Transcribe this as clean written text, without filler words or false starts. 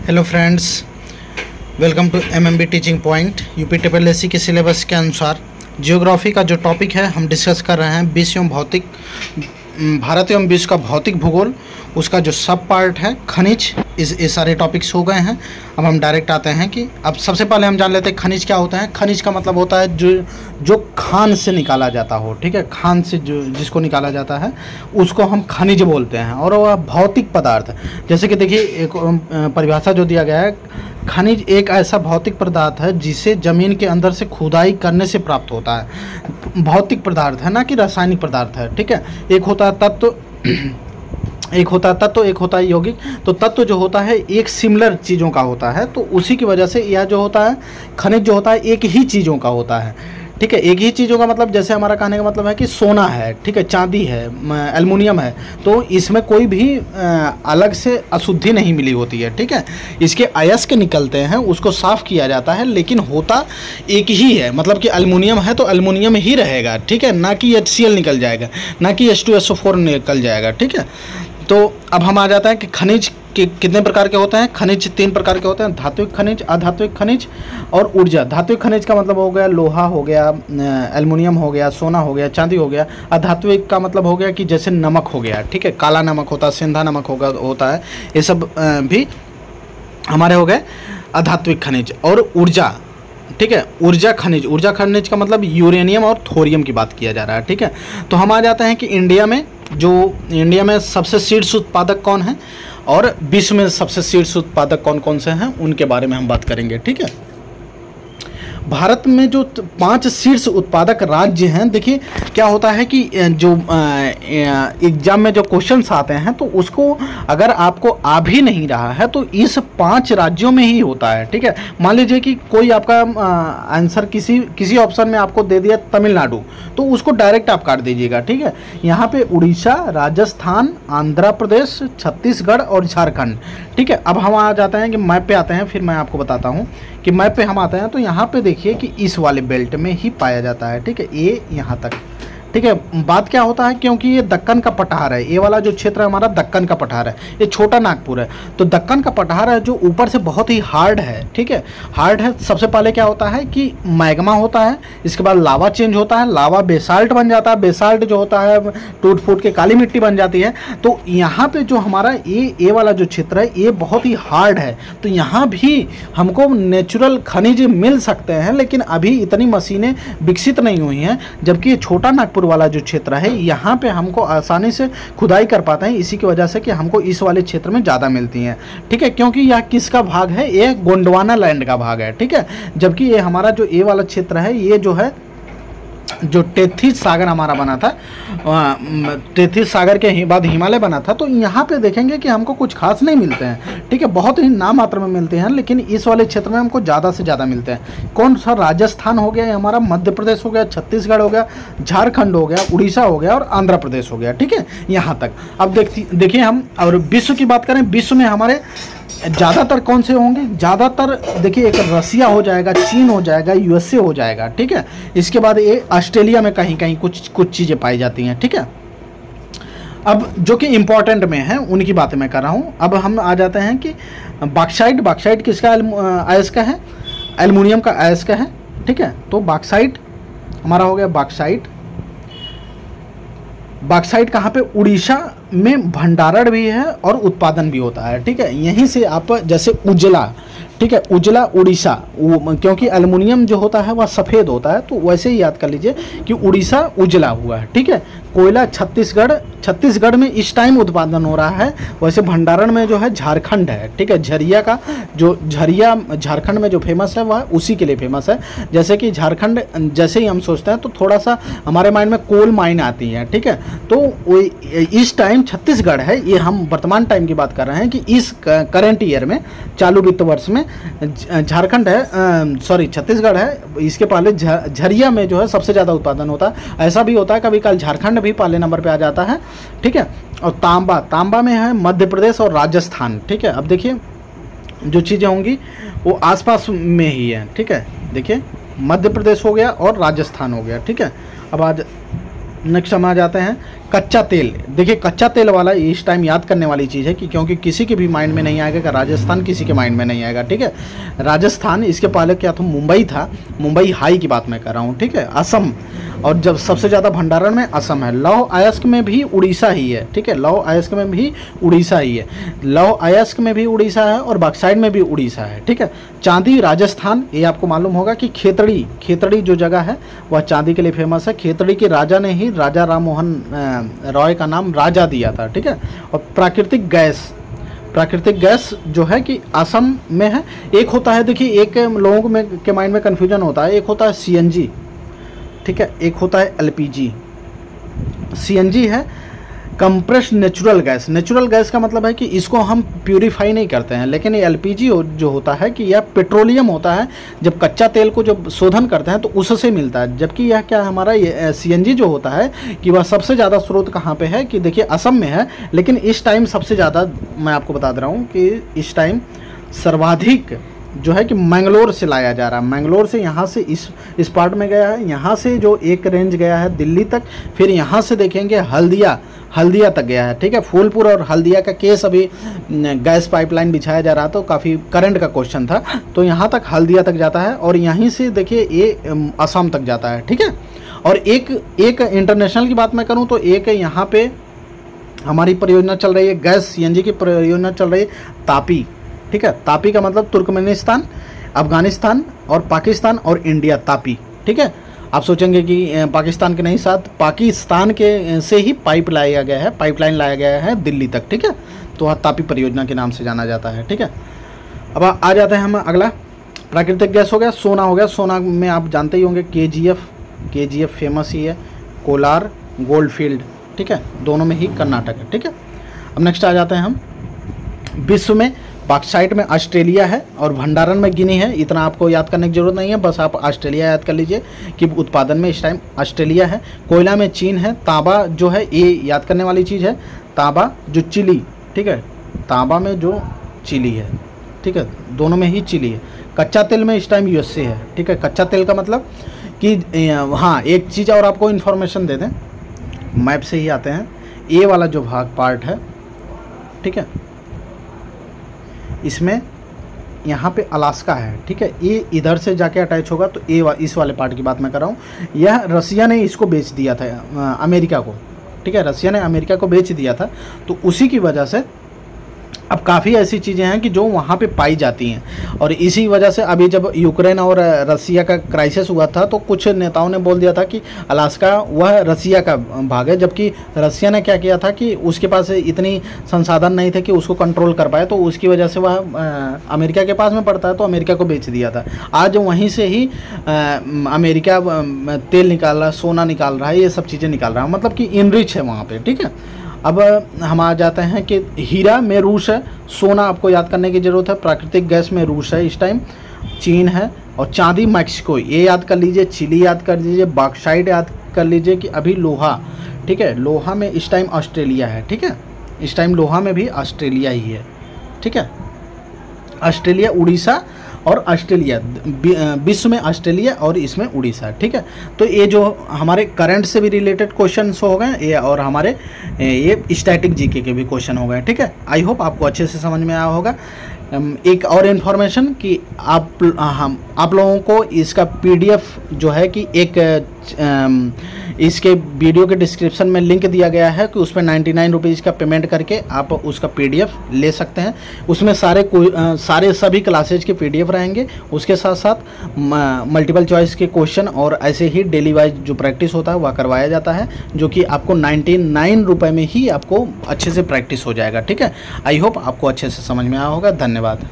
Hello friends, welcome to MMB teaching point. UP triple SC के syllabus के अनुसार geography का जो टॉपिक है हम डिस्कस कर रहे हैं विश्व एवं भौतिक, भारत एवं विश्व का भौतिक भूगोल, उसका जो सब पार्ट है खनिज। ये सारे टॉपिक्स हो गए हैं। अब हम डायरेक्ट आते हैं कि अब सबसे पहले हम जान लेते हैं खनिज क्या होता है। खनिज का मतलब होता है जो खान से निकाला जाता हो, ठीक है। खान से जो जिसको निकाला जाता है उसको हम खनिज बोलते हैं। और वह भौतिक पदार्थ, जैसे कि देखिए एक परिभाषा जो दिया गया है, खनिज एक ऐसा भौतिक पदार्थ है जिसे ज़मीन के अंदर से खुदाई करने से प्राप्त होता है। भौतिक पदार्थ है, ना कि रासायनिक पदार्थ है, ठीक है। एक होता है तत्व, एक होता है तत्व, एक होता है यौगिक। तो तत्व जो होता है एक सिमिलर चीज़ों का होता है, तो उसी की वजह से यह जो होता है खनिज जो होता है एक ही चीज़ों का होता है, ठीक है। एक ही चीज़ों का मतलब जैसे हमारा कहने का मतलब है कि सोना है, ठीक है, चांदी है, एल्युमिनियम है, तो इसमें कोई भी अलग से अशुद्धि नहीं मिली होती है, ठीक है। इसके अयस्क निकलते हैं, उसको साफ़ किया जाता है, लेकिन होता एक ही है। मतलब कि एल्युमिनियम है तो एल्युमिनियम ही रहेगा, ठीक है, ना कि HCl निकल जाएगा, ना कि H2SO4 निकल जाएगा, ठीक है। तो अब हम आ जाता है कि खनिज के कितने प्रकार के होते हैं। खनिज 3 प्रकार के होते हैं: धात्विक खनिज, अधात्विक खनिज और ऊर्जा। धात्विक खनिज का मतलब हो गया लोहा हो गया, एल्युमिनियम हो गया, सोना हो गया, चांदी हो गया। अधात्विक का मतलब हो गया कि जैसे नमक हो गया, ठीक है, काला नमक होता है, सेंधा नमक होता है, ये सब भी हमारे हो गए अधात्विक खनिज। और ऊर्जा, ठीक है, ऊर्जा खनिज का मतलब यूरेनियम और थोरियम की बात किया जा रहा है, ठीक है। तो हम आ जाते हैं कि इंडिया में सबसे शीर्ष उत्पादक कौन है और विश्व में सबसे शीर्ष उत्पादक कौन कौन से हैं, उनके बारे में हम बात करेंगे, ठीक है। भारत में जो 5 शीर्ष उत्पादक राज्य हैं, देखिए क्या होता है कि जो एग्जाम में जो क्वेश्चंस आते हैं तो उसको अगर आपको आ भी नहीं रहा है तो इस 5 राज्यों में ही होता है, ठीक है। मान लीजिए कि कोई आपका आंसर किसी ऑप्शन में आपको दे दिया तमिलनाडु, तो उसको डायरेक्ट आप काट दीजिएगा, ठीक है। यहाँ पे उड़ीसा, राजस्थान, आंध्र प्रदेश, छत्तीसगढ़ और झारखंड, ठीक है। अब हम आ जाते हैं कि मैप पे आते हैं, फिर मैं आपको बताता हूँ कि मैप पे हम आते हैं। तो यहाँ पे देखिए कि इस वाले बेल्ट में ही पाया जाता है, ठीक है, ये यहाँ तक, ठीक है। बात क्या होता है, क्योंकि ये दक्कन का पठार है, ये वाला जो क्षेत्र है हमारा दक्कन का पठार है, ये छोटा नागपुर है। तो दक्कन का पठार है जो ऊपर से बहुत ही हार्ड है, ठीक है, हार्ड है। सबसे पहले क्या होता है कि मैग्मा होता है, इसके बाद लावा चेंज होता है, लावा बेसाल्ट बन जाता है, बेसाल्ट जो होता है टूट फूट के काली मिट्टी बन जाती है। तो यहाँ पे जो हमारा ये वाला जो क्षेत्र है ये बहुत ही हार्ड है, तो यहाँ भी हमको नेचुरल खनिज मिल सकते हैं, लेकिन अभी इतनी मशीनें विकसित नहीं हुई हैं। जबकि ये छोटा नागपुर वाला जो क्षेत्र है यहाँ पे हमको आसानी से खुदाई कर पाते हैं, इसी की वजह से कि हमको इस वाले क्षेत्र में ज़्यादा मिलती हैं, ठीक है। क्योंकि यह किसका भाग है, ये गोंडवाना लैंड का भाग है, ठीक है। जबकि ये हमारा जो ये वाला क्षेत्र है, ये जो है जो टेथिस सागर हमारा बना था, टेथिस सागर के बाद हिमालय बना था, तो यहाँ पे देखेंगे कि हमको कुछ खास नहीं मिलते हैं, ठीक है, बहुत ही नाम मात्र में मिलते हैं, लेकिन इस वाले क्षेत्र में हमको ज़्यादा से ज़्यादा मिलते हैं। कौन सा? राजस्थान हो गया हमारा, मध्य प्रदेश हो गया, छत्तीसगढ़ हो गया, झारखंड हो गया, उड़ीसा हो गया और आंध्र प्रदेश हो गया, ठीक है, यहाँ तक। अब देखिए हम और विश्व की बात करें, विश्व में हमारे ज़्यादातर कौन से होंगे? ज़्यादातर देखिए एक रसिया हो जाएगा, चीन हो जाएगा, USA हो जाएगा, ठीक है। इसके बाद ये ऑस्ट्रेलिया में कहीं कहीं कुछ चीज़ें पाई जाती हैं, ठीक है। अब जो कि इम्पोर्टेंट में है उनकी बातें मैं कर रहा हूँ। अब हम आ जाते हैं कि बॉक्साइट किसका अयस्क है? एल्युमिनियम का अयस्क है, ठीक है। तो बॉक्साइट हमारा हो गया बॉक्साइट कहाँ पे? उड़ीसा में भंडारण भी है और उत्पादन भी होता है, ठीक है। यहीं से आप जैसे उजला, ठीक है, उजला उड़ीसा, क्योंकि एल्युमिनियम जो होता है वह सफ़ेद होता है, तो वैसे ही याद कर लीजिए कि उड़ीसा उजला हुआ है, ठीक है। कोयला छत्तीसगढ़ में इस टाइम उत्पादन हो रहा है, वैसे भंडारण में जो है झारखंड है, ठीक है। झरिया झारखंड में जो फेमस है वह उसी के लिए फेमस है। जैसे कि झारखंड जैसे ही हम सोचते हैं तो थोड़ा सा हमारे माइंड में कोल माइन आती है, ठीक है। तो इस टाइम छत्तीसगढ़ है, ये हम वर्तमान टाइम की बात कर रहे हैं कि इस करंट ईयर में, चालू वित्त वर्ष में झारखंड है, छत्तीसगढ़ है, इसके पहले झरिया में जो है सबसे ज़्यादा उत्पादन होता है। ऐसा भी होता है कभी कल झारखंड भी पहले नंबर पे आ जाता है, ठीक है। और तांबा में है मध्य प्रदेश और राजस्थान, ठीक है। अब देखिए जो चीज़ें होंगी वो आसपास में ही है, ठीक है। देखिए मध्य प्रदेश हो गया और राजस्थान हो गया, ठीक है। अब आज नेक्स्ट हम आ जाते हैं कच्चा तेल। देखिए कच्चा तेल वाला इस टाइम याद करने वाली चीज़ है कि क्योंकि किसी के भी माइंड में नहीं आएगा कि राजस्थान किसी के माइंड में नहीं आएगा, ठीक है। राजस्थान, इसके पहले क्या था, मुंबई था, मुंबई हाई की बात मैं कर रहा हूँ, ठीक है। असम, और जब सबसे ज़्यादा भंडारण में असम है। लौह अयस्क में भी उड़ीसा ही है, ठीक है। लौह अयस्क में भी उड़ीसा ही है, लौह अयस्क में भी उड़ीसा है और बॉक्साइट में भी उड़ीसा है, ठीक है। चांदी राजस्थान, ये आपको मालूम होगा कि खेतड़ी, खेतड़ी जो जगह है वह चांदी के लिए फेमस है। खेतड़ी के राजा ने ही राजा राम मोहन रॉय का नाम राजा दिया था, ठीक है। और प्राकृतिक गैस, प्राकृतिक गैस जो है कि असम में है। एक होता है, देखिए एक लोगों में के माइंड में कन्फ्यूजन होता है, एक होता है सीएनजी, ठीक है, एक होता है एलपीजी। सीएनजी है compressed natural gas. Natural gas का मतलब है कि इसको हम प्यूरीफाई नहीं करते हैं, लेकिन ये एलपीजी जो होता है कि यह पेट्रोलियम होता है। जब कच्चा तेल को जब शोधन करते हैं तो उससे मिलता है। जबकि यह क्या हमारा ये सीएनजी जो होता है कि वह सबसे ज़्यादा स्रोत कहाँ पे है कि देखिए असम में है। लेकिन इस टाइम सबसे ज़्यादा मैं आपको बता दे रहा हूँ कि इस टाइम सर्वाधिक जो है कि मैंगलोर से लाया जा रहा है। मैंगलोर से यहाँ से इस पार्ट में गया है, यहाँ से जो एक रेंज गया है दिल्ली तक, फिर यहाँ से देखेंगे हल्दिया तक गया है, ठीक है। फूलपुर और हल्दिया का केस अभी गैस पाइपलाइन बिछाया जा रहा, तो काफ़ी करंट का क्वेश्चन था, तो यहाँ तक हल्दिया तक जाता है और यहीं से देखिए ये असम तक जाता है, ठीक है। और एक इंटरनेशनल की बात मैं करूँ तो एक यहाँ पे हमारी परियोजना चल रही है, गैस सीएनजी की परियोजना चल रही है तापी, ठीक है। तापी का मतलब तुर्कमेनिस्तान, अफगानिस्तान और पाकिस्तान और इंडिया, तापी, ठीक है। आप सोचेंगे कि पाकिस्तान के नहीं, साथ पाकिस्तान के से ही पाइपलाइन लाया गया है दिल्ली तक, ठीक है। तो वह तापी परियोजना के नाम से जाना जाता है, ठीक है। अब आ जाते हैं हम अगला। प्राकृतिक गैस हो गया, सोना हो गया। सोना में आप जानते ही होंगे केजीएफ फेमस ही है, कोलार, गोल्डफील्ड, ठीक है, दोनों में ही कर्नाटक है, ठीक है। अब नेक्स्ट आ जाते हैं हम विश्व में। बॉक्साइट में ऑस्ट्रेलिया है और भंडारण में गिनी है। इतना आपको याद करने की जरूरत नहीं है, बस आप ऑस्ट्रेलिया याद कर लीजिए कि उत्पादन में इस टाइम ऑस्ट्रेलिया है। कोयला में चीन है। तांबा जो है ये याद करने वाली चीज़ है, तांबा जो चिली, ठीक है, तांबा में जो चिली है, ठीक है, दोनों में ही चिली है। कच्चा तेल में इस टाइम यूएसए है, ठीक है। कच्चा तेल का मतलब कि हाँ एक चीज़ और आपको इन्फॉर्मेशन दे दें, मैप से ही आते हैं। ए वाला जो पार्ट है, ठीक है, इसमें यहाँ पे अलास्का है, ठीक है। ये इधर से जाके अटैच होगा, तो इस वाले पार्ट की बात मैं कर रहा हूँ। यह रसिया ने इसको बेच दिया था अमेरिका को, ठीक है, रसिया ने अमेरिका को बेच दिया था। तो उसी की वजह से अब काफ़ी ऐसी चीज़ें हैं कि जो वहाँ पे पाई जाती हैं, और इसी वजह से अभी जब यूक्रेन और रसिया का क्राइसिस हुआ था तो कुछ नेताओं ने बोल दिया था कि अलास्का वह रसिया का भाग है, जबकि रसिया ने क्या किया था कि उसके पास इतनी संसाधन नहीं थे कि उसको कंट्रोल कर पाए, तो उसकी वजह से वह अमेरिका के पास में पड़ता है, तो अमेरिका को बेच दिया था। आज वहीं से ही अमेरिका तेल निकाल रहा है, सोना निकाल रहा है, ये सब चीज़ें निकाल रहा है, मतलब कि इनरिच है वहाँ पर, ठीक है। अब हम आ जाते हैं कि हीरा में रूस है, सोना आपको याद करने की ज़रूरत है, प्राकृतिक गैस में रूस है इस टाइम, चीन है, और चांदी मैक्सिको, ये याद कर लीजिए, चिली याद कर लीजिए, बॉक्साइट याद कर लीजिए कि अभी लोहा, ठीक है, लोहा में इस टाइम ऑस्ट्रेलिया है, ठीक है, इस टाइम लोहा में भी ऑस्ट्रेलिया ही है, ठीक है। ऑस्ट्रेलिया, उड़ीसा और ऑस्ट्रेलिया, विश्व में ऑस्ट्रेलिया और इसमें उड़ीसा, ठीक है। तो ये जो हमारे करंट से भी रिलेटेड क्वेश्चन हो गए ये, और हमारे ये स्टैटिक जीके के भी क्वेश्चन हो गए, ठीक है। आई होप आपको अच्छे से समझ में आया होगा। एक और इन्फॉर्मेशन कि आप लोगों को इसका पीडीएफ जो है कि इसके वीडियो के डिस्क्रिप्शन में लिंक दिया गया है कि उसमें 99 रुपीज़ का पेमेंट करके आप उसका पीडीएफ ले सकते हैं। उसमें सारे सभी क्लासेज के पीडीएफ रहेंगे, उसके साथ साथ मल्टीपल चॉइस के क्वेश्चन और ऐसे ही डेली वाइज जो प्रैक्टिस होता है वह करवाया जाता है, जो कि आपको 99 रुपये में ही आपको अच्छे से प्रैक्टिस हो जाएगा, ठीक है। आई होप आपको अच्छे से समझ में आया होगा। धन्यवाद।